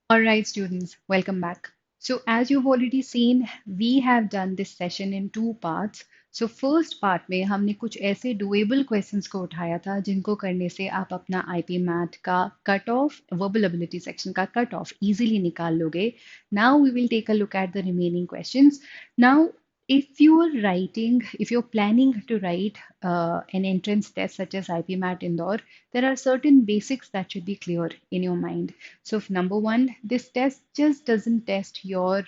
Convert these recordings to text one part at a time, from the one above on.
All right, students, welcome back. So, as you've already seen, we have done this session in two parts. So, first part में हमने कुछ ऐसे doable questions को उठाया था जिनको करने से आप अपना IP मैथ का cut off verbal ability section का कट ऑफ easily निकाल लोगे. Now we will take a look at the remaining questions. Now, if you're planning to write an entrance test such as IP MAT Indore, there are certain basics that should be clear in your mind. So, number one, this test just doesn't test your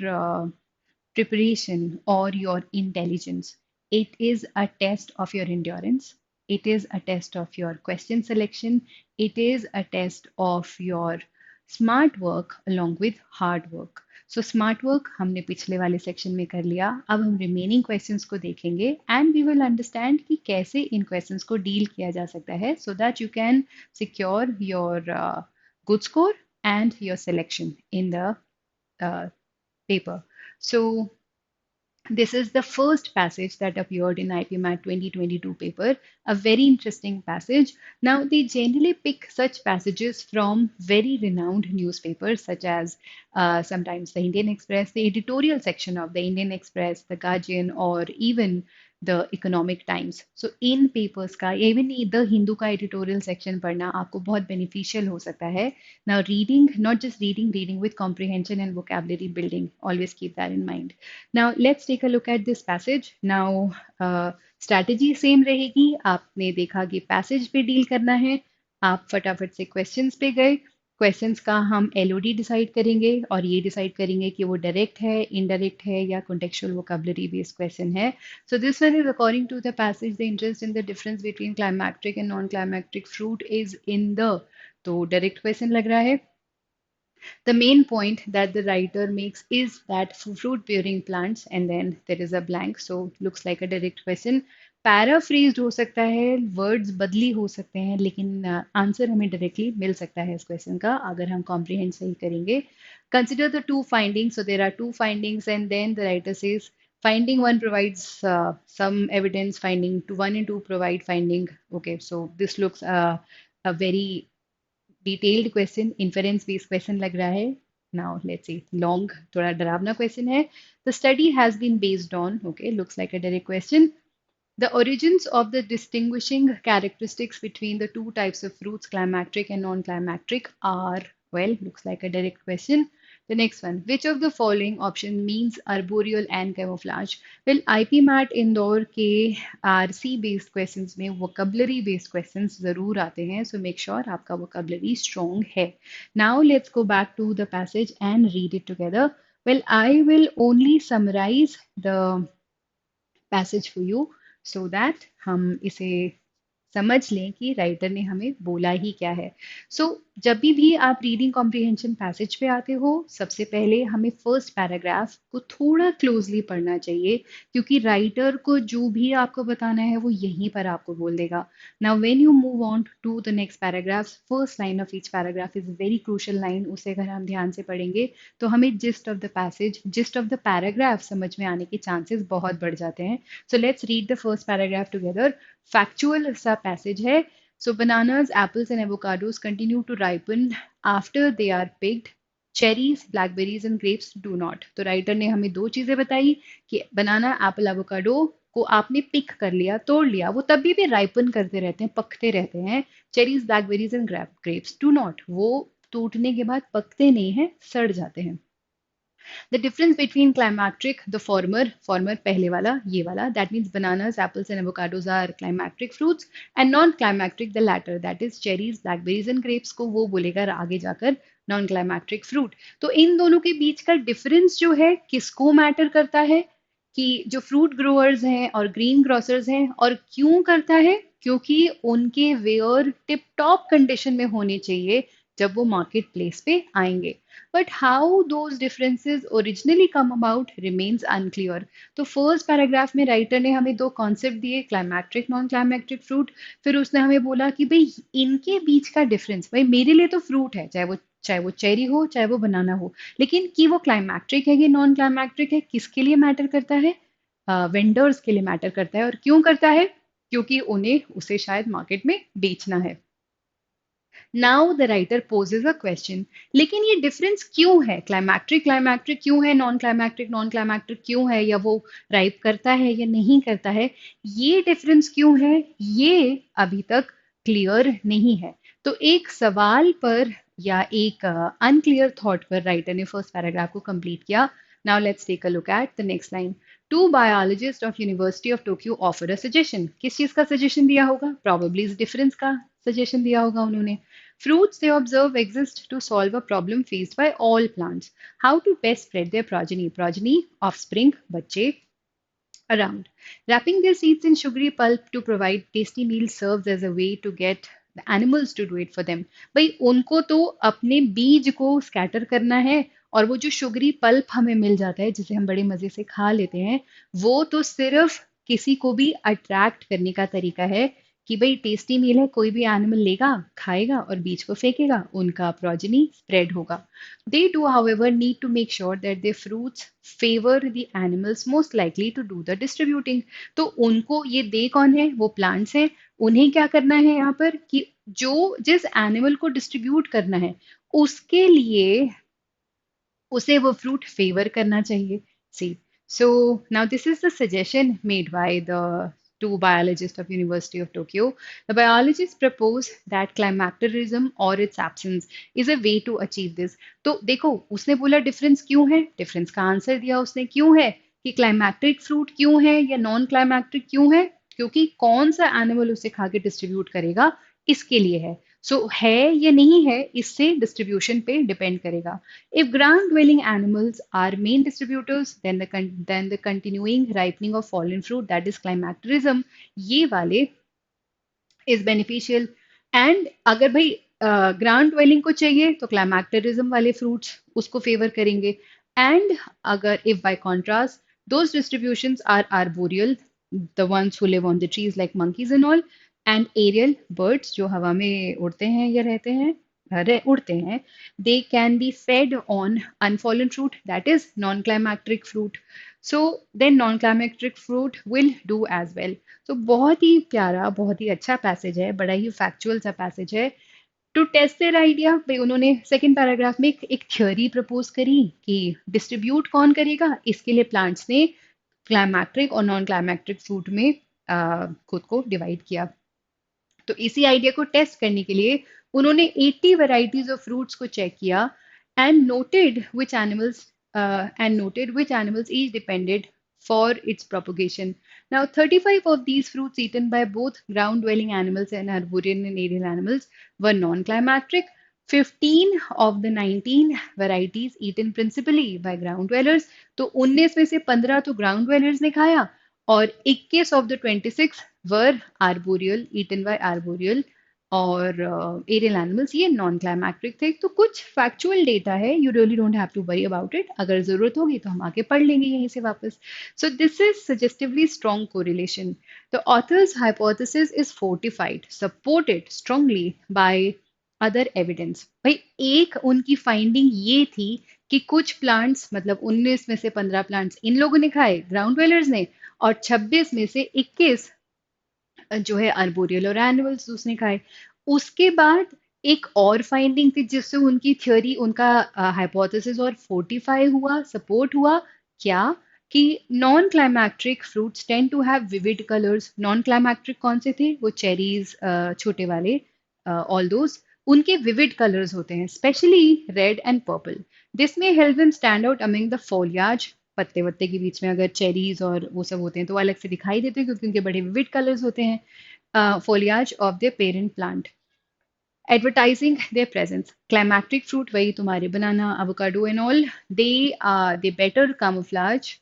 preparation or your intelligence. It is a test of your endurance. It is a test of your question selection. It is a test of your smart work along with hard work. So smart work हमने पिछले वाले section में कर लिया. अब हम remaining questions को देखेंगे एंड वी विल अंडरस्टैंड कि कैसे इन क्वेश्चंस को डील किया जा सकता है so that you can secure your good score and your selection in the paper. So this is the first passage that appeared in IPMAT 2022 paper, a very interesting passage. Now, they generally pick such passages from very renowned newspapers, such as sometimes the Indian Express, the editorial section of the Indian Express, the Guardian, or even the Economic Times. So, in papers का even the Hindu का editorial section पढ़ना आपको बहुत beneficial हो सकता है. Now, reading, not just reading, reading with comprehension and vocabulary building. Always keep that in mind. Now, let's take a look at this passage. Now, strategy same रहेगी. आपने देखा कि passage पे deal करना है. आप फटाफट से questions पे गए. क्वेश्चंस का हम एलओडी डिसाइड करेंगे और ये डिसाइड करेंगे कि वो डायरेक्ट है, इनडायरेक्ट है या contextual vocabulary बेस्ड क्वेश्चन है. So this one is according to the passage, the interest in the difference between climacteric and non-climacteric fruit is in the. तो डायरेक्ट क्वेश्चन लग रहा है. The main point that the writer makes is that fruit bearing plants, and then there is a blank, so looks like a direct question. Paraphrased हो सकता है, words बदली हो सकते हैं, लेकिन आंसर हमें डायरेक्टली मिल सकता है इस क्वेश्चन का अगर हम कॉम्प्रिहेंड सही करेंगे. Consider the two findings. So there are two findings, and then the writer says finding one provides some evidence, finding two, one and two provide finding. Okay, so this looks a very detailed question, inference based question लग रहा है. Now let's C, long, थोड़ा डरावना question है. The study has been based on, okay, looks like a direct question. The origins of the distinguishing characteristics between the two types of fruits, climacteric and non-climacteric, are, well, looks like a direct question. The next one, which of the following option means arboreal and camouflage? Well, IPMAT Indore के RC based questions में vocabulary based questions जरूर आते हैं, so make sure आपका vocabulary strong है. Now let's go back to the passage and read it together. Well, I will only summarize the passage for you so that हम इसे समझ लें कि राइटर ने हमें बोला ही क्या है. सो जब भी आप रीडिंग कॉम्प्रिहेंशन पैसेज पे आते हो, सबसे पहले हमें फर्स्ट पैराग्राफ को थोड़ा क्लोजली पढ़ना चाहिए, क्योंकि राइटर को जो भी आपको बताना है वो यहीं पर आपको बोल देगा. Now when you move on to the next paragraph, first line of each paragraph is very crucial line. उसे अगर हम ध्यान से पढ़ेंगे तो हमें gist of the passage, gist of the paragraph समझ में आने के चांसेस बहुत बढ़ जाते हैं. So let's read the first paragraph together. Factual सा पैसेज है. So bananas, apples and avocados continue to ripen after they are picked. Cherries, blackberries and grapes do not. तो राइटर ने हमें दो चीजें बताई कि बनाना, एप्पल, एवोकाडो को आपने पिक कर लिया, तोड़ लिया, वो तभी भी राइपन करते रहते हैं, पकते रहते हैं. Cherries, blackberries and grapes do not, वो टूटने के बाद पकते नहीं हैं, सड़ जाते हैं. The difference between climacteric, the former पहले वाला, ये वाला, that means bananas, apples and avocados are climacteric fruits, and non-climacteric, the latter, that is cherries, blackberries and grapes को वो बोलेगा आगे जाकर non-climacteric fruit. तो इन दोनों के बीच का डिफरेंस जो है किसको मैटर करता है, कि जो फ्रूट ग्रोअर्स हैं और ग्रीन ग्रोसर्स हैं, और क्यों करता है, क्योंकि उनके वेयर टिप टॉप कंडीशन में होने चाहिए जब वो मार्केट प्लेस पे आएंगे. But how those differences originally come about remains unclear. तो फर्स्ट पैराग्राफ में राइटर ने हमें दो कॉन्सेप्ट दिए, क्लाइमैक्ट्रिक, नॉन क्लाइमैक्ट्रिक फ्रूट. फिर उसने हमें बोला कि भाई इनके बीच का डिफरेंस, भाई मेरे लिए तो फ्रूट है, चाहे वो चेरी हो, चाहे वो बनाना हो, लेकिन कि वो क्लाइमैक्ट्रिक है कि नॉन क्लाइमैक्ट्रिक है, किसके लिए मैटर करता है? वेंडर्स के लिए मैटर करता है. और क्यों करता है? क्योंकि उन्हें उसे शायद मार्केट में बेचना है. Now the writer possess a question, लेकिन ये डिफरेंस क्यों है, क्लाइमैक्ट्रिक क्लाइमैक्ट्रिक क्यों है, नॉन क्लाइमैक्ट्रिक क्यों है, या वो राइप करता है या नहीं करता है, ये डिफरेंस क्यों है, ये अभी तक क्लियर नहीं है। तो एक सवाल पर या एक अनक्लियर थॉट पर राइटर ने फर्स्ट पैराग्राफ को कंप्लीट किया। Now let's take a look at the next line. Two biologists of university of Tokyo offer a suggestion, किस चीज का सजेशन दिया होगा, प्रॉबेबली इस डिफरेंस का सजेशन दिया होगा उन्होंने। Fruits they observe exist to solve a problem faced by all plants. How to best spread their progeny, progeny, offspring, बच्चे around. Wrapping their seeds in sugary pulp to provide tasty meals serves as a way to get the animals to do it for them. भाई उनको तो अपने बीज को scatter करना है, और वो जो शुगरी पल्प हमें मिल जाता है जिसे हम बड़े मजे से खा लेते हैं, वो तो सिर्फ किसी को भी अट्रैक्ट करने का तरीका है कि भाई टेस्टी मील है, कोई भी एनिमल लेगा खाएगा और बीज को फेंकेगा, उनका प्रोजेनी स्प्रेड होगा। They do, however, need to make sure that their fruits favor the animals most likely to do the distributing. तो उनको ये दे कौन है, वो प्लांट्स हैं। उन्हें क्या करना है यहाँ पर कि जो जिस एनिमल को डिस्ट्रीब्यूट करना है उसके लिए उसे वो फ्रूट फेवर करना चाहिए। सी, so now this is the suggestion made by the two biologists of University of Tokyo. The biologists propose that climacterism or its absence is a way to achieve this. तो देखो उसने बोला difference क्यों है, difference का answer दिया उसने क्यों है, कि क्लाइमैक्टिक फ्रूट क्यों है या नॉन क्लाइमैक्टिक क्यों है, क्योंकि कौन सा एनिमल उसे खा के डिस्ट्रीब्यूट करेगा इसके लिए है। सो है या नहीं है इससे डिस्ट्रीब्यूशन पे डिपेंड करेगा। If ground-dwelling animals are main distributors, then the continuing ripening of fallen fruit, that is climacterism, ये वाले is beneficial. And अगर भाई ग्राउंड dwelling को चाहिए तो climacterism वाले fruits उसको favor करेंगे। And अगर if by contrast those distributions are arboreal, the ones who live on the trees like monkeys and all, and aerial birds जो हवा में उड़ते हैं या रहते हैं, उड़ते हैं, they can be fed on unfallen fruit, that is non-climacteric fruit. So then non-climacteric fruit will do as well. तो बहुत ही प्यारा, बहुत ही अच्छा पैसेज है, बड़ा ही फैक्चुअल सा पैसेज है। टू टेस्ट देयर आइडिया, भाई उन्होंने सेकंड पैराग्राफ में एक थ्योरी प्रपोज करी कि डिस्ट्रीब्यूट कौन करेगा, इसके लिए प्लांट्स ने क्लाइमैक्ट्रिक और नॉन क्लाइमैक्ट्रिक फ्रूट में खुद को डिवाइड किया। तो इसी आइडिया को टेस्ट करने के लिए उन्होंने 80 वैरायटीज ऑफ फ्रूट्स को चेक किया and noted which animals each depended for its propagation. Now, 35 of these fruits eaten by both ground-dwelling animals and arboreal and aerial animals were non-climacteric. 15 of the 19 varieties eaten principally by ground dwellers. तो 19 में से 15 तो ground dwellers ने खाया, और 21 of the 26 were arboreal, eaten by arboreal और aerial animals, ये non climactic थे। तो कुछ फैक्चुअल डेटा है, you really don't have to worry about it, अगर जरूरत होगी तो हम आके पढ़ लेंगे यहीं से वापस। So this is suggestively strong correlation. The author's hypothesis is fortified, supported strongly by other evidence. भाई एक उनकी फाइंडिंग ये थी कि कुछ प्लांट्स, मतलब 19 में से 15 प्लांट्स इन लोगों ने खाए ग्राउंड ड्वेलर्स ने, और 26 में से 21 जो है आर्बोरियल और एनिमल्स उसने खाए। उसके बाद एक और फाइंडिंग थी जिससे उनकी थ्योरी, उनका हाइपोथेसिस और फोर्टिफाई हुआ, सपोर्ट हुआ। क्या? कि non climacteric fruits tend to have vivid colours. Non climacteric कौन से थे? वो चेरीज, छोटे वाले, ऑल दोज, उनके विविड कलर्स होते हैं, specially red and purple. This may help them stand out among the foliage. पत्ते वत्ते के बीच में अगर चेरीज और वो सब होते हैं तो वो अलग से दिखाई देते हैं क्योंकि उनके बड़े विविड कलर्स होते हैं। Foliage of the parent plant, advertising their presence. Climactic fruit, वही तुम्हारे banana, avocado and all, they better camouflage.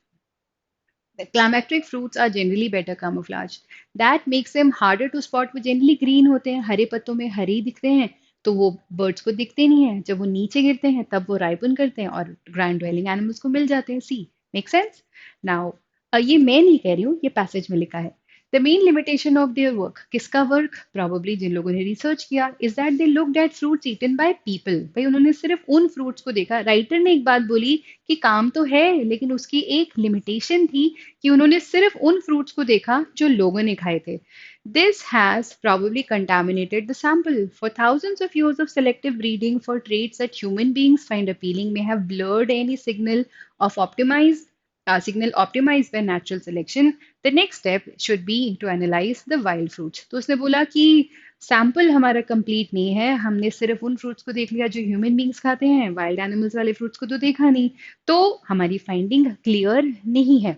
The climactic fruits are generally better camouflage. That makes them harder to spot. वो generally green होते हैं, हरे पत्तों में हरे ही दिखते हैं, तो वो birds को दिखते नहीं हैं। जब वो नीचे गिरते हैं तब वो ripen करते हैं और ground dwelling animals को मिल जाते हैं। See, make sense? Now, ये मैं नहीं कह रही हूँ, ये passage में लिखा है। The main limitation of their work, किसका वर्क? Probably जिन लोगों ने रिसर्च किया, is that they looked at fruits eaten by people. भाई उन्होंने सिर्फ उन फ्रूट्स को देखा। राइटर ने एक बात बोली कि काम तो है, लेकिन उसकी एक लिमिटेशन थी कि उन्होंने सिर्फ उन फ्रूट्स को देखा जो लोगों ने खाए थे। This has probably contaminated the sample. For thousands of years of selective breeding for traits that human beings find appealing may have blurred any of optimized signal optimized by natural selection. The next step should be to analyze the wild fruits. तो उसने बोला कि sample हमारा complete नहीं है, हमने सिर्फ उन फ्रूट्स को देख लिया जो ह्यूमन बींग्स खाते हैं, वाइल्ड एनिमल्स वाले फ्रूट्स को तो देखा नहीं, तो हमारी फाइंडिंग क्लियर नहीं है.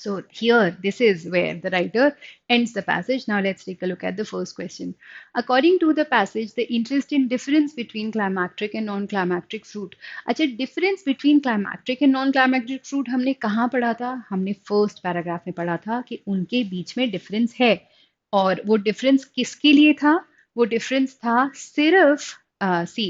So here, this is where the writer ends the passage. Now let's take a look at the first question. According to the passage, the interest in difference between climacteric and non-climacteric fruit. अच्छा, difference between climacteric and non-climacteric fruit हमने कहाँ पढ़ा था? हमने first paragraph में पढ़ा था कि उनके बीच में difference है. और वो difference किसके लिए था? वो difference था सिर्फ see,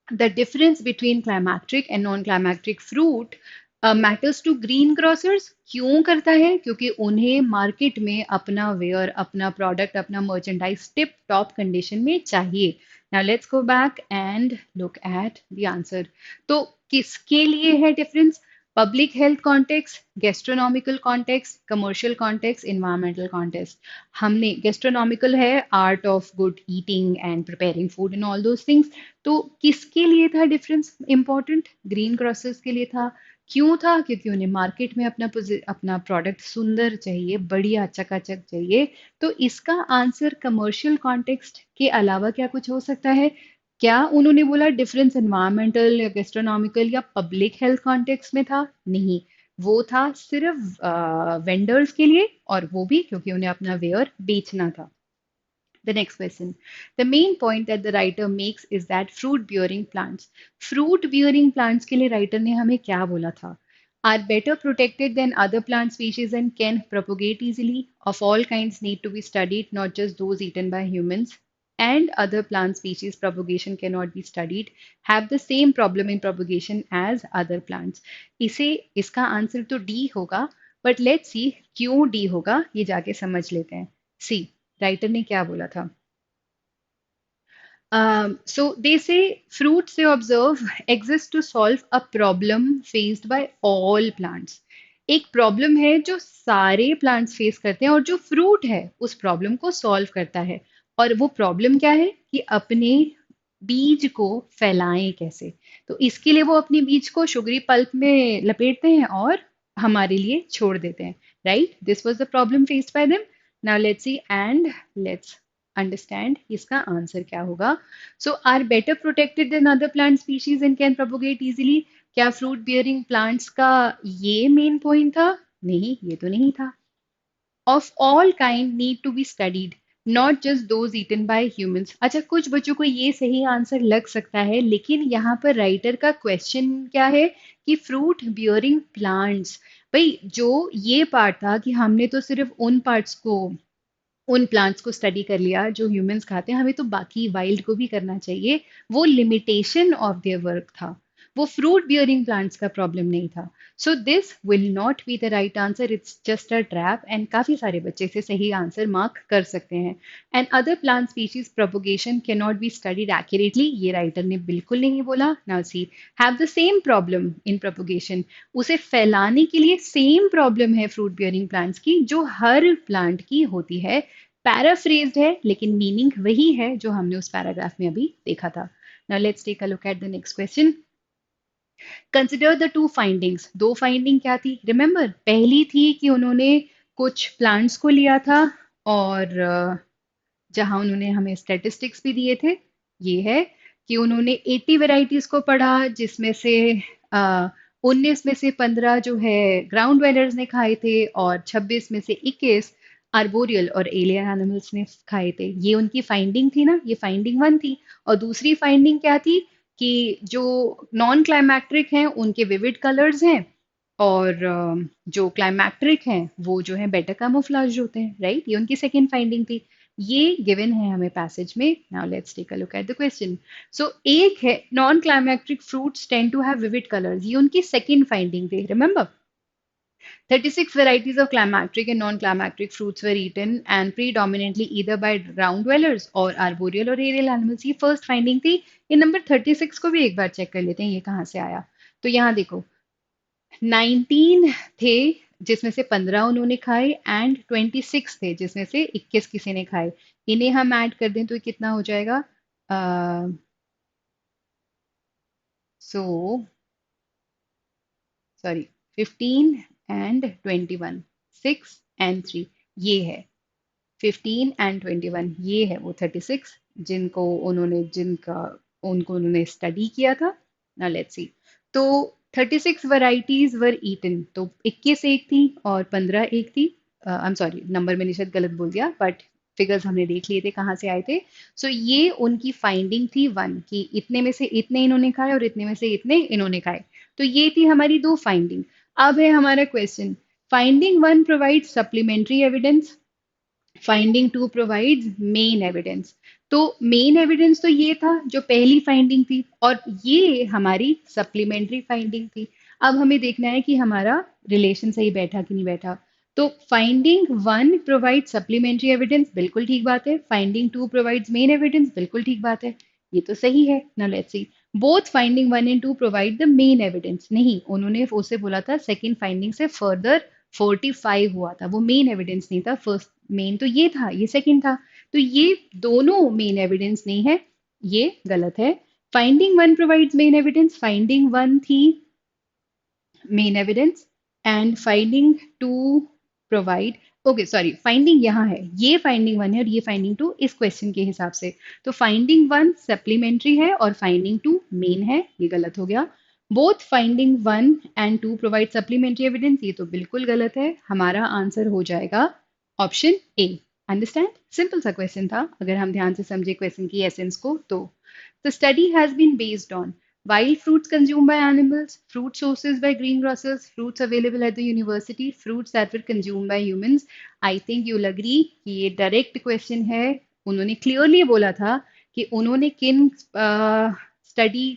the difference between climacteric and non-climacteric fruit matters to greengrocers. क्यों करता है? क्योंकि उन्हें मार्केट में अपना वेयर, अपना प्रोडक्ट, अपना मर्चेंडाइज टिप टॉप कंडीशन में चाहिए. Now let's go back and look at the answer. तो किसके लिए है difference? Public health context, gastronomical context, commercial context, environmental context. हमने गेस्ट्रोनॉमिकल है art of good eating and preparing food and all those things. तो किसके लिए था डिफरेंस इंपॉर्टेंट? ग्रीन क्रॉसर्स के लिए था. क्यों था? क्योंकि उन्हें मार्केट में अपना प्रोडक्ट सुंदर चाहिए, बढ़िया चकाचक चाहिए. तो इसका आंसर कमर्शियल कॉन्टेक्स्ट के अलावा क्या कुछ हो सकता है? क्या उन्होंने बोला डिफरेंस एनवायरमेंटल या गेस्ट्रोनॉमिकल या पब्लिक हेल्थ कॉन्टेक्स्ट में था? नहीं, वो था सिर्फ वेंडर्स के लिए, और वो भी क्योंकि उन्हें अपना वेयर बेचना था. The next question. The main point that the writer makes is that fruit bearing plants के लिए writer ने हमें क्या बोला था? Are better protected than other plant species and can propagate easily. Of all kinds need to be studied, not just those eaten by humans. And other plant species propagation cannot be studied, have the same problem in propagation as other plants. इसे इसका answer तो D होगा, but let's see क्यों D होगा, ये जाके समझ लेते हैं. See, राइटर ने क्या बोला था? So they say fruits they observe exist to solve a problem faced by all plants. एक प्रॉब्लम है जो सारे प्लांट्स फेस करते हैं और जो फ्रूट है उस प्रॉब्लम को सॉल्व करता है. और वो प्रॉब्लम क्या है? कि अपने बीज को फैलाएं कैसे. तो इसके लिए वो अपने बीज को शुगरी पल्प में लपेटते हैं और हमारे लिए छोड़ देते हैं. Right, this was the problem faced by them. Now let's see and let's understand इसका आंसर क्या होगा. So are better protected than other plant species and can propagate easily. क्या फ्रूट बियरिंग प्लांट्स का ये मेन पॉइंट था? नहीं, ये तो नहीं था. Of all kind need to be studied, not just those eaten by humans. अच्छा, कुछ बच्चों को ये सही आंसर लग सकता है, लेकिन यहाँ पर राइटर का क्वेश्चन क्या है कि फ्रूट बियरिंग प्लांट्स. भाई, जो ये पार्ट था कि हमने तो सिर्फ उन प्लांट्स को स्टडी कर लिया जो ह्यूमंस खाते हैं, हमें तो बाकी वाइल्ड को भी करना चाहिए. वो लिमिटेशन ऑफ देयर वर्क था, वो फ्रूट बियरिंग प्लांट्स का प्रॉब्लम नहीं था. So this will not be the right answer, it's just a trap. And काफी सारे बच्चे से सही आंसर मार्क कर सकते हैं. And other plant species propagation can not be studied accurately, ये राइटर ने बिल्कुल नहीं बोला. Now see, have the same problem in propagation. उसे फैलाने के लिए सेम प्रॉब्लम है फ्रूट बियरिंग प्लांट्स की जो हर प्लांट की होती है. पैराफ्रेज्ड है, लेकिन मीनिंग वही है जो हमने उस पैराग्राफ में अभी देखा था. Now let's take a look at the next question. Consider the two findings. दो फाइंडिंग क्या थी? रिमेंबर, पहली थी कि उन्होंने कुछ प्लांट्स को लिया था और जहां उन्होंने हमें स्टैटिस्टिक्स भी दिए थे. ये है कि उन्होंने 80 वेराइटीज को पढ़ा, जिसमें से 19 में से 15 जो है ग्राउंड वेलर्स ने खाए थे और 26 में से 21 आर्बोरियल और एलियन एनिमल्स ने खाए थे. ये उनकी फाइंडिंग थी ना, ये फाइंडिंग वन थी. और दूसरी फाइंडिंग क्या थी? कि जो नॉन क्लाइमैक्ट्रिक हैं उनके विविड कलर्स हैं, और जो क्लाइमैक्ट्रिक हैं वो जो है बेटर कैमोफ्लेज होते हैं. राइट, ये उनकी सेकेंड फाइंडिंग थी. ये गिवन है हमें पैसेज में. Now let's take a look at the question. So एक है non climacteric fruits tend to have vivid colours, ये उनकी सेकेंड फाइंडिंग थी. Remember, 36 varieties of climacteric and non-climacteric fruits were eaten and predominantly either by ground dwellers or arboreal or aerial animals. ये first finding थी. ये number 36 को भी एक बार check कर लेते हैं ये कहाँ से आया. तो यहाँ देखो, 19 थे जिसमें से 15 उन्होंने खाए एंड 26 थे जिसमें से 21 किसी ने खाए। इन्हें हम ऐड कर दें तो ये कितना हो जाएगा? सो सॉरी, 15 एंड 21, 6 एंड 3, ये है 15 एंड 21, ये है वो 36 जिनका उनको उन्होंने स्टडी किया था। ना लेट्स सी। तो 36 वैरायटीज वर ईटन, तो 21 एक थी और 15 एक थी। आई एम सॉरी, नंबर मैंने शायद गलत बोल दिया, बट फिगर्स हमने देख लिए थे कहाँ से आए थे। सो ये उनकी फाइंडिंग थी वन, कि इतने में से इतने इन्होंने खाए और इतने में से इतने इन्होंने खाए। तो ये थी हमारी दो फाइंडिंग। अब है हमारा question, finding one provide supplementary evidence, finding two provides main evidence. तो मेन एविडेंस तो ये था जो पहली फाइंडिंग थी, और ये हमारी सप्लीमेंट्री फाइंडिंग थी। अब हमें देखना है कि हमारा रिलेशन सही बैठा कि नहीं बैठा। तो finding one provide supplementary evidence, बिल्कुल ठीक बात है। Finding two provides main evidence, बिल्कुल ठीक बात है। ये तो सही है। Now let's see, both finding one and two provide the main evidence. नहीं, उन्होंने उसे बोला था सेकेंड फाइंडिंग से फर्दर 45 हुआ था, वो मेन एविडेंस नहीं था। फर्स्ट मेन तो ये था, ये सेकंड था। तो ये दोनों मेन एविडेंस नहीं है, ये गलत है। Finding one provides main evidence, finding one थी main evidence, and finding two provide, okay sorry, finding यहाँ है, ये फाइंडिंग वन है और ये फाइंडिंग टू इस क्वेश्चन के हिसाब से। तो फाइंडिंग वन सप्लीमेंट्री है और फाइंडिंग टू मेन है, ये गलत हो गया। Both finding one and two provide supplementary evidence, ये तो बिल्कुल गलत है। हमारा आंसर हो जाएगा ऑप्शन ए। अंडरस्टैंड? सिंपल सा क्वेश्चन था, अगर हम ध्यान से समझे क्वेश्चन की एसेंस को तो। The study has been based on wild fruits consumed by animals, fruit sources by greengrocers, fruits available at the university, fruits that were consumed by humans. I think you'll agree कि ये direct question है। उन्होंने clearly बोला था कि उन्होंने किन study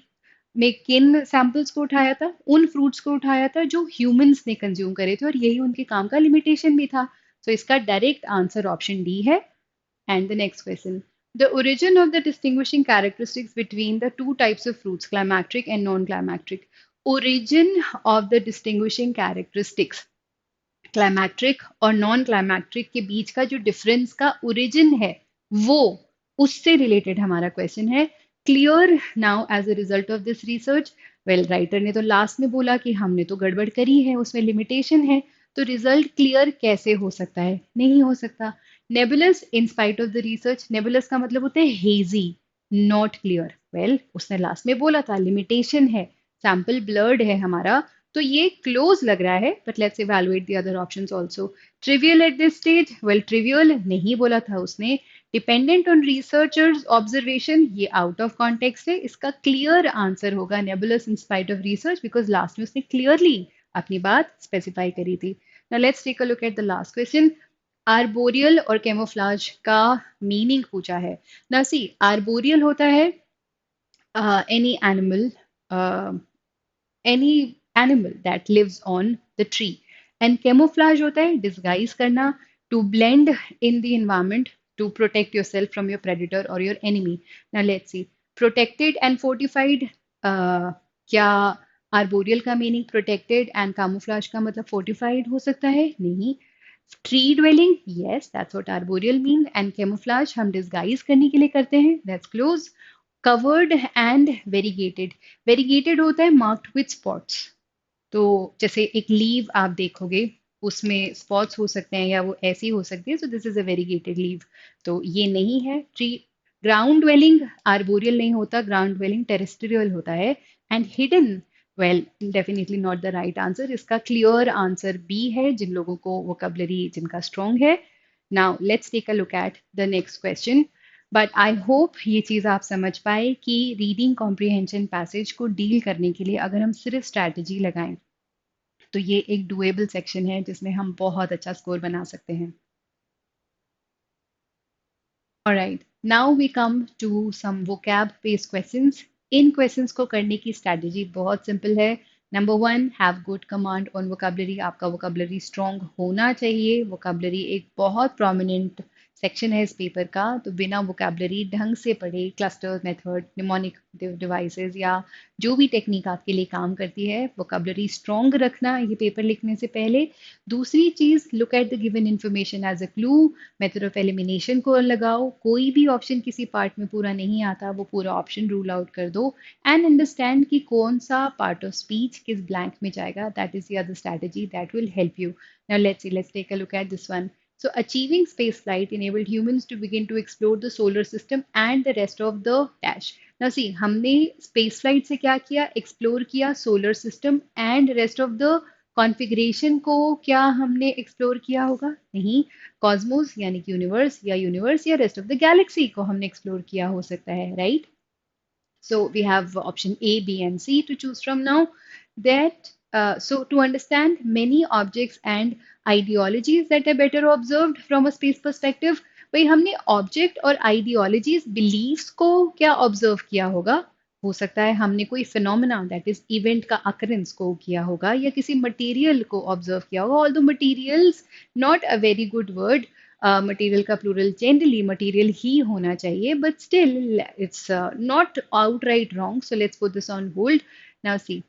में किन सैंपल्स को उठाया था, उन फ्रूट्स को उठाया था जो ह्यूमंस ने कंज्यूम करे थे, और यही उनके काम का लिमिटेशन भी था। तो इसका डायरेक्ट आंसर ऑप्शन डी है। And the next question. The origin of the distinguishing characteristics between the two types of fruits, climacteric and non-climacteric. Origin of the distinguishing characteristics. क्लाइमैक्ट्रिक और नॉन क्लाइमैक्ट्रिक के बीच का जो डिफरेंस का ओरिजिन है, वो उससे related हमारा क्वेश्चन है। Clear now as a result of this research? Well, writer ने तो लास्ट में बोला कि हमने तो गड़बड़ करी है, उसमें लिमिटेशन है। तो रिजल्ट क्लियर कैसे हो सकता है? नहीं हो सकता। नेबुलस in spite of the research, नेबुलस का मतलब होता है हेजी, नॉट क्लियर। वेल, उसने लास्ट में बोला था लिमिटेशन है, सैंपल ब्लर्ड है हमारा, तो ये क्लोज लग रहा है। But let's evaluate the other options also. Trivial at this stage? Well, trivial नहीं बोला था उसने। डिपेंडेंट ऑन रिसर्चर्स ऑब्जर्वेशन, ये आउट ऑफ कॉन्टेक्स्ट है। इसका क्लियर आंसर होगा nebulous in spite of research, because last में उसने क्लियरली अपनी बात स्पेसिफाई करी थी। Now let's take a look at the last question. Arboreal और कैमोफ्लाज का मीनिंग पूछा है। ना सी, आर्बोरियल होता है any animal, any animal that lives on the tree, and camouflage होता है डिस्गाइज करना, to blend in the environment, to protect yourself from your predator or your enemy. Now let's see, protected and fortified, क्या arboreal का meaning protected and camouflage का मतलब fortified हो सकता है? नहीं। tree dwelling, yes, that's what arboreal means, and camouflage हम disguise करने के लिए करते हैं, that's close। covered and variegated, variegated होता है marked with spots। तो जैसे एक लीव आप देखोगे, उसमें स्पॉट्स हो सकते हैं या वो ऐसी हो सकती है, सो this is a variegated leave. तो ये नहीं है ट्री। ग्राउंड ड्वेलिंग आर्बोरियल नहीं होता, ग्राउंड ड्वेलिंग टेरेस्ट्रियल होता है। And hidden, well, definitely not the right answer. इसका क्लियर आंसर बी है, जिन लोगों को वोकैबुलरी जिनका स्ट्रॉन्ग है। Now let's take a look at the next question. But I hope ये चीज़ आप समझ पाए कि रीडिंग कॉम्प्रिहेंशन पैसेज को डील करने के लिए अगर हम सिर्फ स्ट्रैटेजी लगाएं तो ये एक डुएबल सेक्शन है जिसमें हम बहुत अच्छा स्कोर बना सकते हैं। Alright, now we come to some vocab based questions. इन क्वेश्चंस को करने की स्ट्रैटेजी बहुत सिंपल है। Number one, have good command on vocabulary. आपका वोकैबुलरी स्ट्रॉन्ग होना चाहिए। वोकैबुलरी एक बहुत प्रोमिनेंट सेक्शन है इस पेपर का, तो बिना वोकेबलरी ढंग से पढ़े क्लस्टर्स मेथड, निमोनिक डिवाइसेस या जो भी टेक्निक आपके लिए काम करती है, वोकेबलरी स्ट्रॉन्ग रखना ये पेपर लिखने से पहले। दूसरी चीज, look at the given information as a clue, method of elimination को लगाओ, कोई भी ऑप्शन किसी पार्ट में पूरा नहीं आता वो पूरा ऑप्शन रूल आउट कर दो, एंड अंडरस्टैंड कि कौन सा पार्ट ऑफ स्पीच किस ब्लैंक में जाएगा, that is the other strategy that will help you. Now let's take a look at this one. So, achieving space flight enabled humans to begin to explore the solar system and the rest of the dash. Now, see, हमने space flight से क्या किया? Explore किया solar system and rest of the configuration को क्या हमने explore किया होगा? नहीं, कॉस्मोस यानी कि यूनिवर्स या रेस्ट ऑफ द गैलेक्सी को हमने एक्सप्लोर किया हो सकता है, right? So we have option A, B, and C to choose from now. That so to understand many objects and ideologies that are better observed from a space perspective, भाई हमने object और ideologies beliefs को क्या observe किया होगा? हो सकता है हमने कोई फिनोमेना दैट इज इवेंट का अकरेंस को किया होगा या किसी मटेरियल को ऑब्जर्व किया होगा, although materials not a very good word, material का प्लूरल जनरली मटेरियल ही होना चाहिए, but still it's not outright wrong, so let's put this on hold. Now see,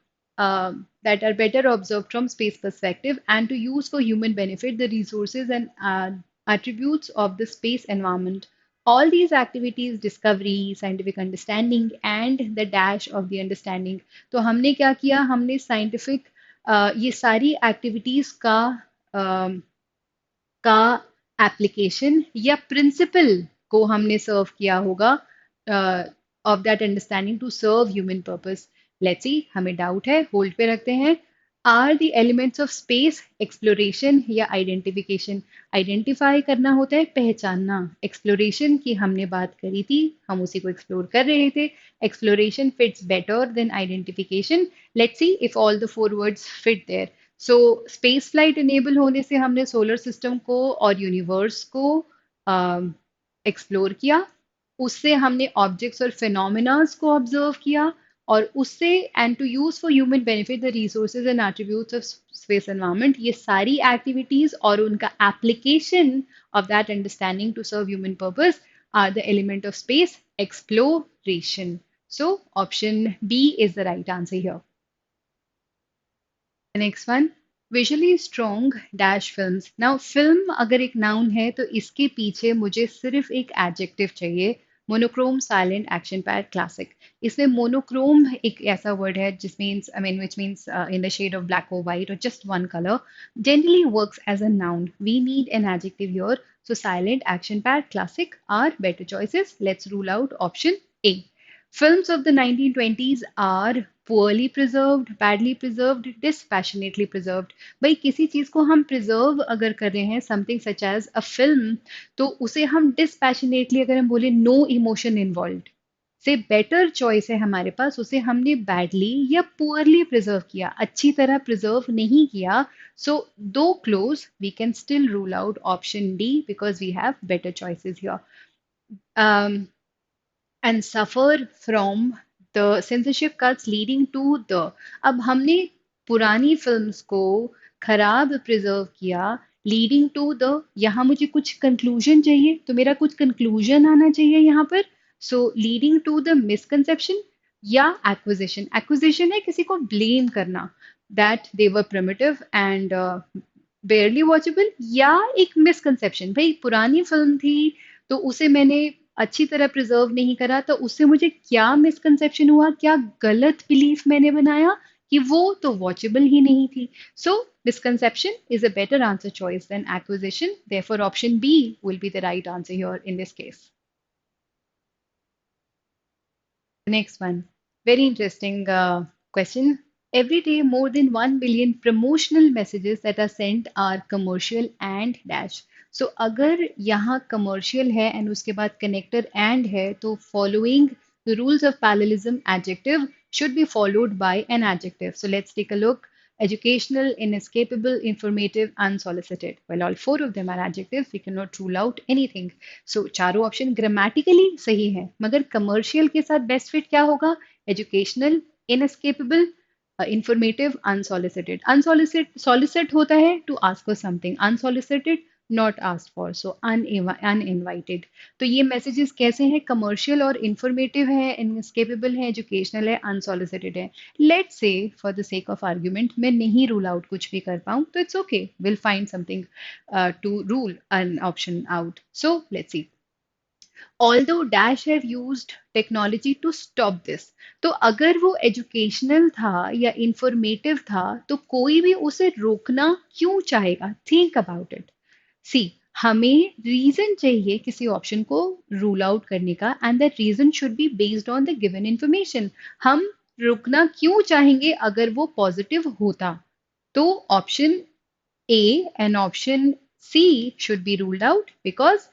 that are better observed from space perspective and to use for human benefit the resources and attributes of the space environment. All these activities, discovery, scientific understanding and the dash of the understanding. तो हमने क्या किया? हमने scientific ये सारी activities का application या principal को हमने सर्व किया होगा of that understanding to serve human purpose. Let's see, हमें डाउट है, होल्ड पे रखते हैं. Are the elements of space exploration या आइडेंटिफिकेशन? आइडेंटिफाई करना होता है पहचानना, एक्सप्लोरेशन की हमने बात करी थी, हम उसी को एक्सप्लोर कर रहे थे. Exploration fits better than identification. Let's see if all the four words fit there. So space flight enable होने से हमने सोलर सिस्टम को और यूनिवर्स को एक्सप्लोर किया, उससे हमने ऑब्जेक्ट्स और फिनोमिनास को ऑब्जर्व किया, और उससे and to use for human benefit the resources and attributes of space environment, ये सारी एक्टिविटीज और उनका application of that understanding to serve human purpose are the element of space exploration. So option B is the right answer here. Next one, visually strong dash films. Now film अगर एक noun है तो इसके पीछे मुझे सिर्फ एक adjective चाहिए, monochrome silent action pad classic. इसमें मोनोक्रोम एक ऐसा वर्ड है जिस means which means in the shade of black और वाइट और just one colour, generally works as a noun. We need an adjective here, so silent action pad classic are better choices. Let's rule out option A. Films of the 1920s are poorly preserved, badly preserved, dispassionately preserved. भाई किसी चीज को हम preserve अगर कर रहे हैं, something such as a film, तो उसे हम डिस्पैशनेटली अगर हम बोले नो इमोशन इन्वॉल्व से बेटर चॉइस है हमारे पास, उसे हमने बैडली या पुअरली प्रिजर्व किया, अच्छी तरह प्रिजर्व नहीं किया. So two close, we can still rule out option D because we have better choices here. And suffer from the censorship cuts leading to the. अब हमने पुरानी फिल्म्स को खराब प्रिजर्व किया, लीडिंग टू द. यहाँ मुझे कुछ कंक्लूजन चाहिए, तो मेरा कुछ कंक्लूजन आना चाहिए यहाँ पर. सो लीडिंग टू द मिसकंसेप्शन या एक्विजिशन. एक्विजिशन है किसी को ब्लेम करना, that they were primitive and बेयरली watchable, या एक मिसकंसेप्शन, भाई पुरानी फिल्म थी तो उसे मैंने अच्छी तरह प्रिजर्व नहीं करा, तो उससे मुझे क्या मिसकंसेप्शन हुआ, क्या गलत बिलीफ मैंने बनाया कि वो तो वॉचेबल ही नहीं थी. सो misconception is a better answer choice than acquisition. Therefore, option B will be the right answer here in this case. Next one, very interesting question. Every day, more than 1 billion promotional messages that are sent are commercial and dash. So, अगर यहाँ commercial है and उसके बाद connector and है, तो following the rules of parallelism adjective should be followed by an adjective. So, let's take a look. Educational, inescapable, informative, unsolicited. Well, all four of them are adjectives. We cannot rule out anything. So, चारों option grammatically सही है, मगर commercial के साथ best fit क्या होगा? Educational, inescapable, informative, unsolicited. Unsolicited, solicit होता है to ask for something. Unsolicited not asked for, so uninvited. तो ये मैसेजेस कैसे हैं? कमर्शियल और इंफॉर्मेटिव है, इनस्केपेबल है, एजुकेशनल है, अनसॉलिसिटेड है। Let's say for the sake of argument मैं नहीं रूल आउट कुछ भी कर पाऊँ, तो it's okay, will find something to rule an option out. So let's see, although dash have used technology to stop this। तो अगर वो एजुकेशनल था या इंफॉर्मेटिव था तो कोई भी उसे रोकना क्यों चाहेगा? Think about it. सी, हमें रीजन चाहिए किसी ऑप्शन को रूल आउट करने का, and that reason should be based on the given information. हम रुकना क्यों चाहेंगे अगर वो पॉजिटिव होता? तो option A and option C should be ruled out because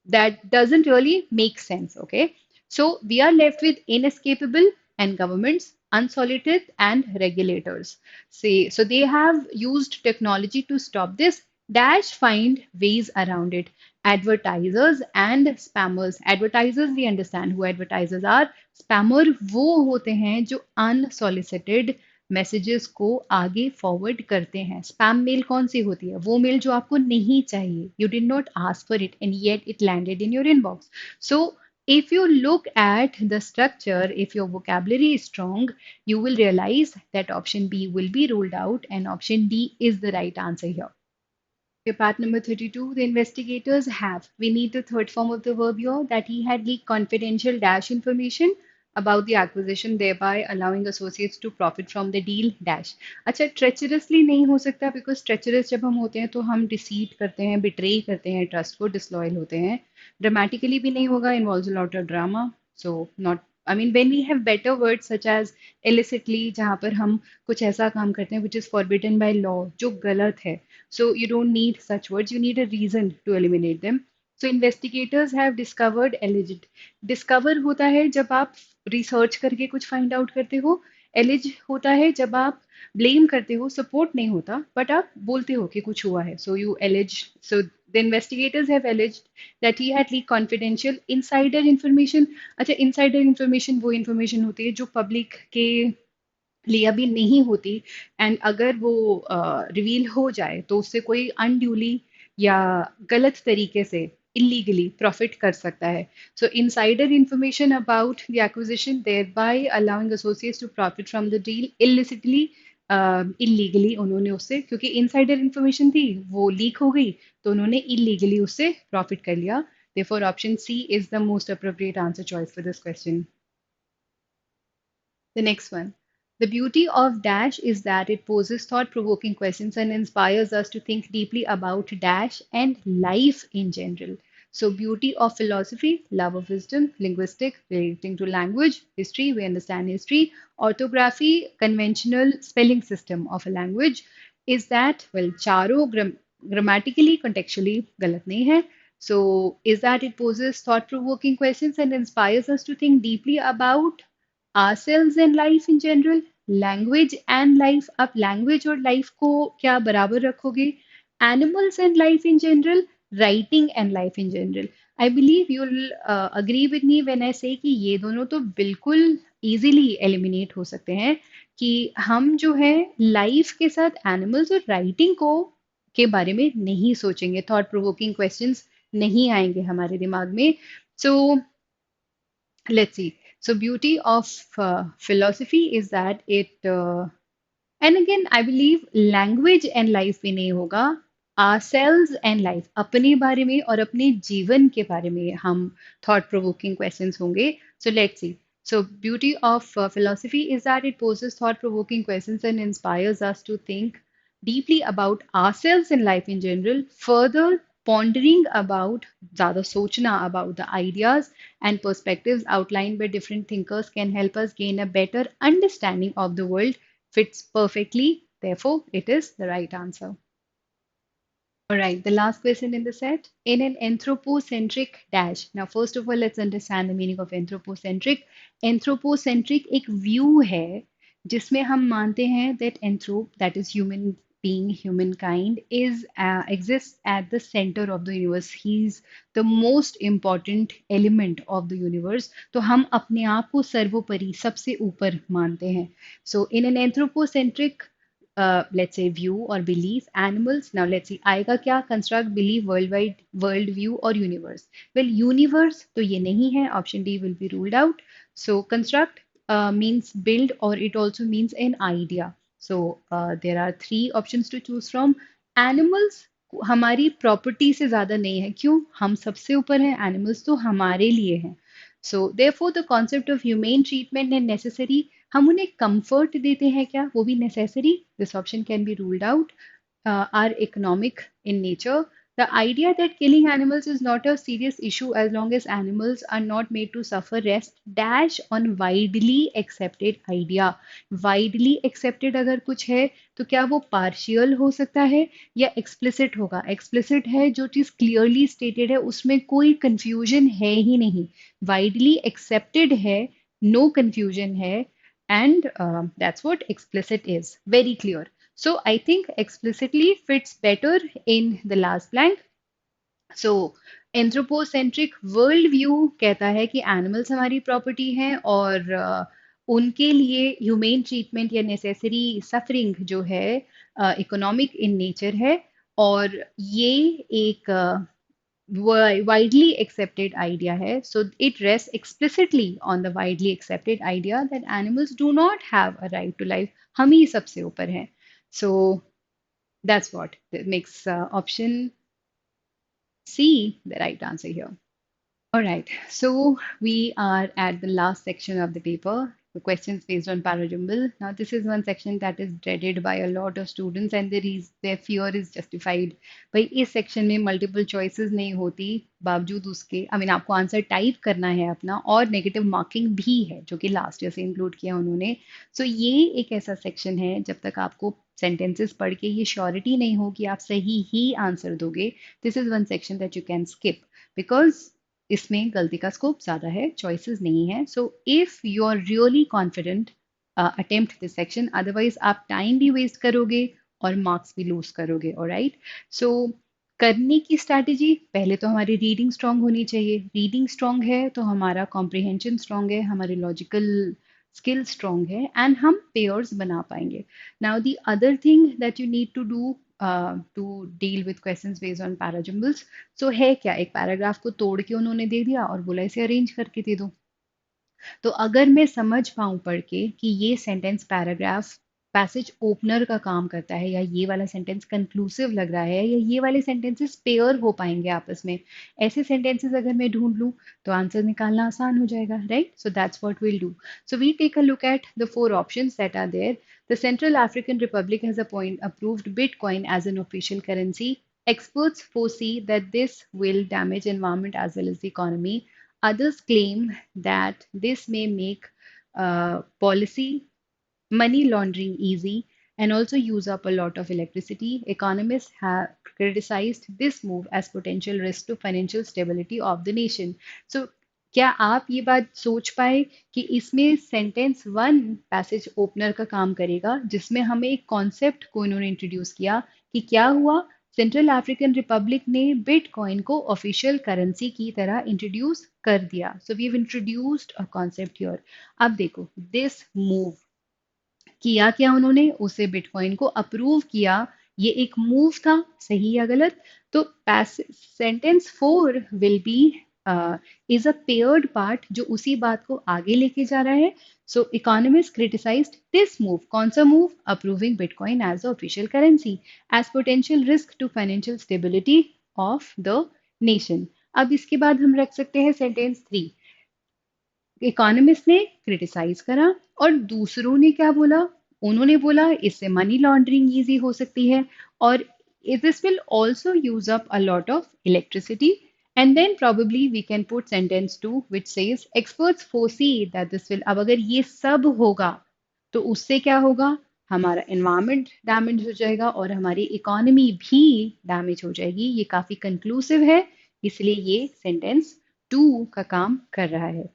that doesn't really make sense. Okay. So we are left with inescapable and governments, unsolicited and regulators. Say, so they have used technology to stop this. Dash find ways around it. Advertisers and spammers. Advertisers, we understand who advertisers are. Spammer वो होते हैं जो unsolicited messages को आगे forward करते हैं। Spam mail कौन सी होती है? वो मेल जो आपको नहीं चाहिए, you did not ask for it and yet it landed in your inbox. So if you look at the structure, if your vocabulary is strong, you will realize that option B will be ruled out and option D is the right answer here. Okay, part number 32, the investigators have. We need the third form of the verb here, that he had leaked confidential dash information about the acquisition, thereby allowing associates to profit from the deal dash. अच्छा, treacherously नहीं हो सकता, because treacherous जब हम होते हैं तो हम deceit करते हैं, betray करते हैं trust को, disloyal होते हैं. Dramatically भी नहीं होगा, involves a lot of drama, so not, I mean, when we have better words such as illicitly, जहाँ पर हम कुछ ऐसा काम करते हैं which is forbidden by law, जो गलत है, so you don't need such words, you need a reason to eliminate them. So investigators have discovered alleged. Discover होता है जब आप रिसर्च करके कुछ फाइंड आउट करते हो, एलिज होता है जब आप ब्लेम करते हो, सपोर्ट नहीं होता बट आप बोलते हो कि कुछ हुआ है, so you allege. So the investigators have alleged that he had leak confidential insider information. अच्छा, इनसाइडर इंफॉर्मेशन वो इंफॉर्मेशन होती है जो पब्लिक के लिए अभी नहीं होती, एंड अगर वो रिवील हो जाए तो उससे कोई अनड्यूली या गलत तरीके से इलीगली प्रॉफिट कर सकता है। So insider information about the acquisition, thereby allowing associates to profit from the deal illicitly, illegally उन्होंने उससे, क्योंकि इनसाइडर इंफॉर्मेशन थी वो लीक हो गई तो उन्होंने इलीगली उससे प्रॉफिट कर लिया। Therefore, option C is the most appropriate answer choice for this question. The next one. The beauty of Dash is that it poses thought provoking questions and inspires us to think deeply about Dash and life in general. So, beauty of philosophy, love of wisdom, linguistic, relating to language, history, we understand history, orthography, conventional spelling system of a language, is that, well, charo grammatically, contextually, galat nahi hai. So, is that it poses thought provoking questions and inspires us to think deeply about ourselves and life in general, language and life, आप language और life को क्या बराबर रखोगे? Animals and life in general, writing and life in general. I believe you'll agree with me when I say कि ये दोनों तो बिल्कुल easily eliminate हो सकते हैं, कि हम जो है life के साथ animals और writing को के बारे में नहीं सोचेंगे, thought provoking questions नहीं आएंगे हमारे दिमाग में. So let's see. So beauty of philosophy is that it and again I believe language and life भी नहीं होगा, ourselves and life, अपने बारे में और अपने जीवन के बारे में हम thought provoking questions होंगे. So let's see. So beauty of philosophy is that it poses thought provoking questions and inspires us to think deeply about ourselves and life in general, further pondering about, ज़्यादा सोचना about the ideas and perspectives outlined by different thinkers can help us gain a better understanding of the world, fits perfectly. Therefore, it is the right answer. All right, the last question in the set. In an anthropocentric dash. Now, first of all, let's understand the meaning of anthropocentric. Anthropocentric एक view है जिसमें हम मानते हैं that anthrop, that is human being, humankind, is exists at the center of the universe. He's the most important element of the universe. तो हम अपने आप को सर्वोपरि सबसे ऊपर मानते हैं. So, in an anthropocentric let's say view or belief animals. Now let's see आएगा क्या, construct belief worldwide world view or universe. Well, universe तो ये नहीं है, option D will be ruled out. So construct means build, or it also means an idea. So there are three options to choose from. Animals हमारी property से ज्यादा नहीं है, क्यों, हम सबसे ऊपर हैं, एनिमल्स तो हमारे लिए हैं. So therefore the concept of humane treatment and necessary, हम उन्हें कंफर्ट देते हैं क्या, वो भी necessary. This option can be ruled out. Are economic in nature. The idea that killing animals is not a serious issue as long as animals are not made to suffer rest dash on widely accepted idea. Widely accepted अगर कुछ है तो क्या वो partial हो सकता है या explicit होगा. Explicit है जो चीज़ clearly stated है, उसमें कोई confusion है ही नहीं. Widely accepted है, no confusion है, and that's what explicit is. Very clear. So I think explicitly fits better in the last blank. So anthropocentric world view कहता है कि एनिमल्स हमारी प्रॉपर्टी हैं और उनके लिए ह्यूमेन ट्रीटमेंट या नेसेसरी सफरिंग जो है इकोनॉमिक इन नेचर है. और ये एक widely accepted idea hai. So it rests explicitly on the widely accepted idea that animals do not have a right to life. हम ही सबसे ऊपर हैं. So that's what makes option C the right answer here. All right, so we are at the last section of the paper, the questions based on parajumble. Now, this is one section that is dreaded by a lot of students, and their fear is justified. भाई इस section में multiple choices नहीं होती, बावजूद उसके, I mean आपको answer type करना है अपना, और negative marking भी है, जो कि last year से include किया उन्होंने. So ये एक ऐसा section है जब तक आपको sentences पढ़ के ये surety नहीं हो कि आप सही ही answer दोगे. This is one section that you can skip because इसमें गलती का स्कोप ज्यादा है, चॉइसेस नहीं है. So if you are really confident attempt this section, otherwise आप टाइम भी वेस्ट करोगे और मार्क्स भी लूज करोगे. ऑलराइट, सो करने की स्ट्रैटेजी, पहले तो हमारी रीडिंग स्ट्रांग होनी चाहिए. रीडिंग स्ट्रांग है तो हमारा कॉम्प्रिहेंशन स्ट्रांग है, हमारी लॉजिकल स्किल स्ट्रांग है, एंड हम पेयर्स बना पाएंगे. Now the other thing that you need to do to deal with questions based on parajumbles, so है क्या, एक पैराग्राफ को तोड़ के उन्होंने दे दिया और बोला इसे अरेंज करके दे दो. तो अगर मैं समझ पाऊं पढ़ के कि ये सेंटेंस पैराग्राफ पैसेज ओपनर का काम करता है, या ये वाला सेंटेंस कंक्लूसिव लग रहा है, या ये वाले सेंटेंसेस पेयर हो पाएंगे आपस में, ऐसे सेंटेंसेस अगर मैं ढूंढ लूं तो आंसर निकालना आसान हो जाएगा. Right, so that's what we'll do. So we take a look at the four options that are there. The Central African Republic has approved Bitcoin as an official currency. Experts foresee that this will damage environment as well as the economy. Others claim that this may make policy money laundering easy and also use up a lot of electricity. Economists have criticized this move as potential risk to financial stability of the nation. So क्या आप ये बात सोच पाए कि इसमें sentence one passage opener का काम करेगा, जिसमें हमें एक कॉन्सेप्ट को इन्होंने इंट्रोड्यूस किया कि क्या हुआ, सेंट्रल अफ्रीकन रिपब्लिक ने बिटकॉइन को ऑफिशियल करेंसी की तरह इंट्रोड्यूस कर दिया. So we have introduced a concept here. अब देखो, दिस मूव किया क्या उन्होंने, उसे बिटकॉइन को अप्रूव किया, ये एक मूव था, सही या गलत. तो sentence four will be is a paired part जो उसी बात को आगे लेके जा रहा है. So economist criticized this move. कौन सा move, approving bitcoin as official currency, as potential risk to financial stability of the nation. अब इसके बाद हम रख सकते हैं सेंटेंस थ्री. इकोनॉमिस्ट ने क्रिटिसाइज करा और दूसरों ने क्या बोला, उन्होंने बोला इससे मनी लॉन्ड्रिंग इजी हो सकती है, और this will also use up a lot of electricity. And then probably we can put sentence 2 which says experts foresee that this will, अब अगर ये सब होगा तो उससे क्या होगा, हमारा एनवायरमेंट डैमेज हो जाएगा और हमारी इकोनॉमी भी डैमेज हो जाएगी. ये काफी कंक्लूसिव है, इसलिए ये सेंटेंस 2 का काम कर रहा है.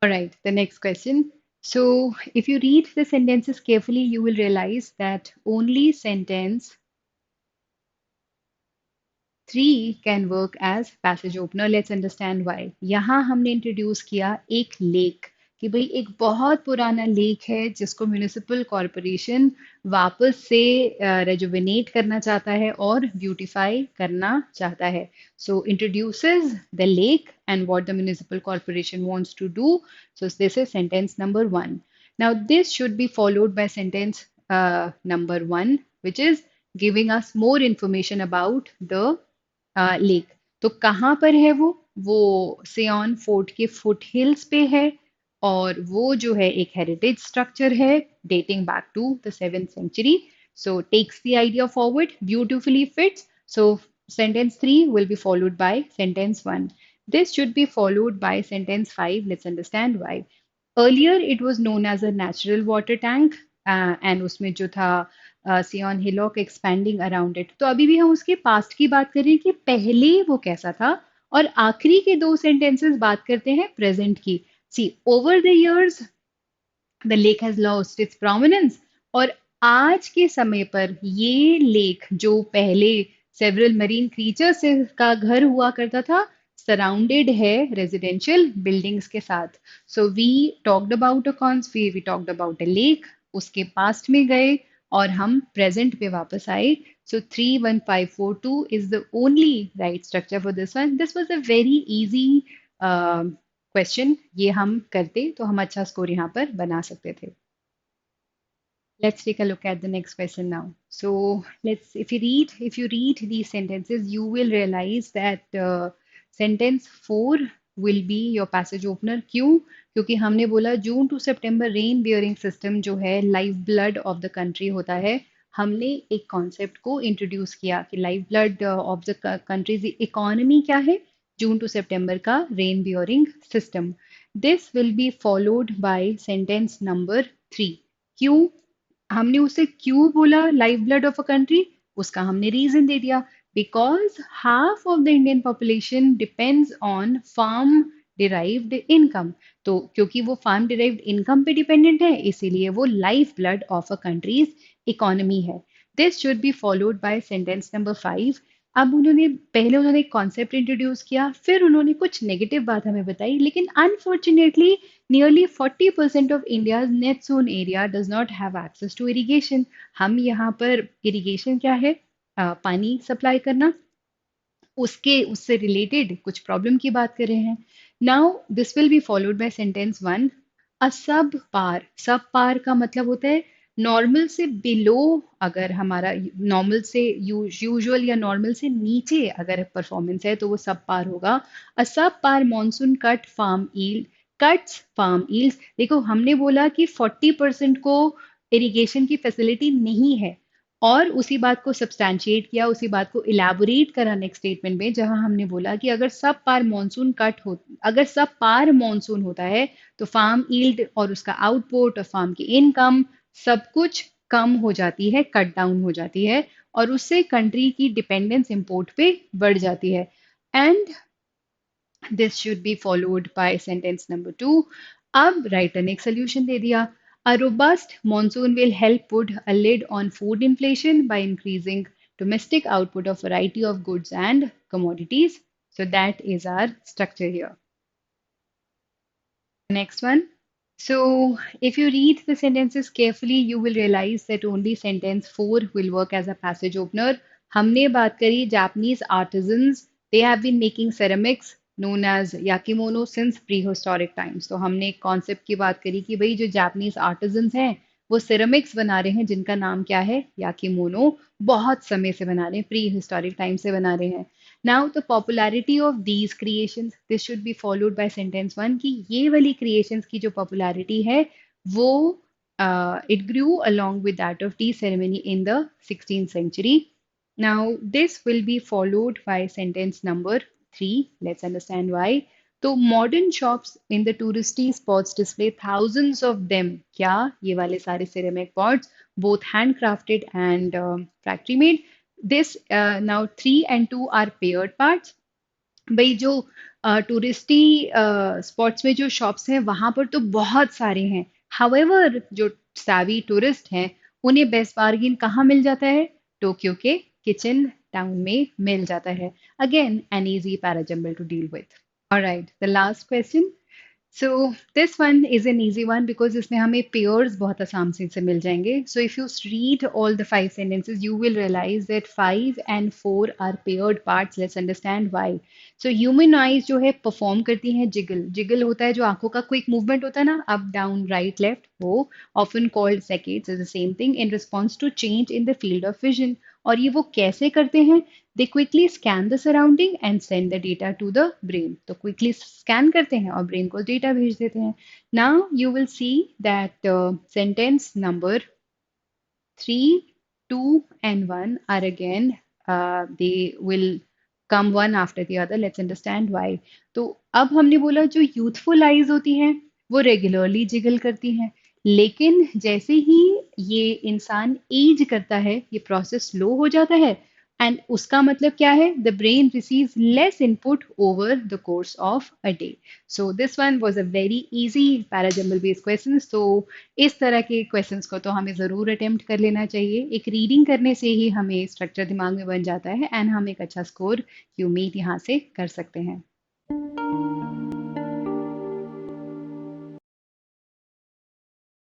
All right, the next question. So, if you read the sentences carefully, you will realize that only sentence 3 can work as passage opener. Let's understand why. यहाँ हमने introduce किया एक lake. कि भाई एक बहुत पुराना लेक है जिसको म्यूनिसिपल कॉरपोरेशन वापस से रेजुविनेट करना चाहता है और ब्यूटिफाई करना चाहता है. So introduces the lake and what the municipal corporation wants to do. So this is sentence number 1. Now this should be followed by sentence number 1, which is giving us more information about the lake. तो कहाँ पर है वो Sion fort के foothills पे है, और वो जो है एक हेरिटेज स्ट्रक्चर है dating back to the 7th century. So takes the idea forward, beautifully fits. So sentence 3 will be followed by sentence 1. This should be followed by sentence 5. Let's understand why. Earlier it was known as a natural water tank, and उसमें जो था सियोन hillock expanding around it. तो अभी भी हम उसके past की बात करें कि पहले वो कैसा था, और आखिरी के 2 सेंटेंसेस बात करते हैं प्रेजेंट की. See over the years the lake has lost its prominence. और आज के समय पर ये लेक जो पहले सेवरल मरीन क्रीचर्स का घर हुआ करता था, सराउंडेड है रेजिडेंशियल बिल्डिंग्स के साथ. So we talked about we talked about a lake, उसके पास्ट में गए और हम प्रेजेंट पे वापस आए. So 31542 is the only right structure for this one. This was a very easy question. ये हम करते तो हम अच्छा स्कोर यहाँ पर बना सकते थे. Let's take a look at the next question now. So if you read these sentences, you will realize that sentence 4 will be your passage opener. क्यों? क्योंकि हमने बोला जून टू सितंबर रेन बियरिंग सिस्टम जो है life blood of the country होता है. हमने एक कॉन्सेप्ट को इंट्रोड्यूस किया कि life blood of the country's economy क्या है, जून टू सितंबर का rain bearing system. This will be followed by sentence number 3. क्यों हमने उसे क्यों बोला life blood of a country, उसका हमने रीजन दे दिया. Because half of the Indian population depends on farm derived income. तो क्योंकि वो फार्म डिराइव्ड इनकम पे डिपेंडेंट है, इसीलिए वो life blood of a country's economy है. This should be followed by sentence number 5. अब उन्होंने एक कॉन्सेप्ट इंट्रोड्यूस किया, फिर उन्होंने कुछ नेगेटिव बात हमें बताई, लेकिन unfortunately nearly 40% of India's net zone area does not have access to irrigation. हम यहाँ पर irrigation क्या है, पानी सप्लाई करना, उससे रिलेटेड कुछ प्रॉब्लम की बात कर रहे हैं. Now this will be followed by sentence 1. अ सब पार का मतलब होता है नॉर्मल से बिलो. अगर हमारा नॉर्मल से यूजुअल या नॉर्मल से नीचे अगर परफॉर्मेंस है तो वो सब पार होगा. A subpar monsoon cut farm yield cuts farm yield. देखो हमने बोला कि 40% को इरिगेशन की फैसिलिटी नहीं है, और उसी बात को सब्सटैंशिएट किया, उसी बात को इलेबोरेट करा नेक्स्ट स्टेटमेंट में, जहां हमने बोला कि अगर सब पार मॉनसून होता है तो फार्म यील्ड और उसका आउटपुट और फार्म की इनकम सब कुछ कम हो जाती है, कट डाउन हो जाती है, और उससे कंट्री की डिपेंडेंस इंपोर्ट पे बढ़ जाती है. And this should be followed by sentence number 2. अब राइटर ने एक सोल्यूशन दे दिया. A robust monsoon will help put a lid on food inflation by increasing domestic output of variety of goods and commodities. So that is our structure here. Next one. So if you read the sentences carefully, you will realize that only sentence 4 will work as a passage opener. हमने बात करी Japanese artisans. They have been making ceramics known as yakimono since prehistoric times. तो हमने एक concept की बात करी कि भाई जो जापानीज आर्टिजन्स हैं वो सिरेमिक्स बना रहे हैं जिनका नाम क्या है, याकीमोनो. बहुत समय से बना रहे हैं, प्री हिस्टोरिक टाइम से बना रहे हैं. Now the popularity of these creations, this should be followed by sentence 1 कि ये वाली creations की जो popularity है वो it grew along with that of tea ceremony in the 16th century. Now this will be followed by sentence number 3. Let's understand why. तो modern shops in the touristy spots display thousands of them. क्या ये वाले सारे ceramic pots, both handcrafted and factory made. This now 3 and 2 are paired parts. भाई जो touristy spots में जो shops हैं वहां पर तो बहुत सारे हैं. हाउएवर जो savvy टूरिस्ट हैं उन्हें बेस्ट बार्गेन कहाँ मिल जाता है, टोक्यो के किचन टाउन में मिल जाता है. Again an easy parajumble to deal with. Alright, the last question. So this one is an easy one because इसमें हमें pairs बहुत आसान से मिल जाएंगे. So if you read all the five sentences, you will realize that 5 and 4 are paired parts. Let's understand why. So human eyes जो है perform करती हैं jiggle. Jiggle होता है जो आंखों का quick movement होता है ना, up, down, right, left. वो often called saccades is the same thing in response to change in the field of vision. और ये वो कैसे करते हैं? They quickly scan the surrounding and send the data to the brain. तो quickly scan करते हैं और brain को data भेज देते हैं. Now you will see that sentence number 3, 2, and 1 are again, they will come one after the other. Let's understand why. तो अब हमने बोला जो youthful eyes होती हैं वो regularly jiggle करती हैं, लेकिन जैसे ही ये इंसान एज करता है ये प्रोसेस स्लो हो जाता है. एंड उसका मतलब क्या है? The brain receives less input over the course of a day. So this one was a very easy parajumble based question. So इस तरह के क्वेश्चंस को तो हमें ज़रूर अटेम्प्ट कर लेना चाहिए. एक रीडिंग करने से ही हमें स्ट्रक्चर दिमाग में बन जाता है एंड हम एक अच्छा स्कोर की उम्मीद यहाँ से कर सकते हैं.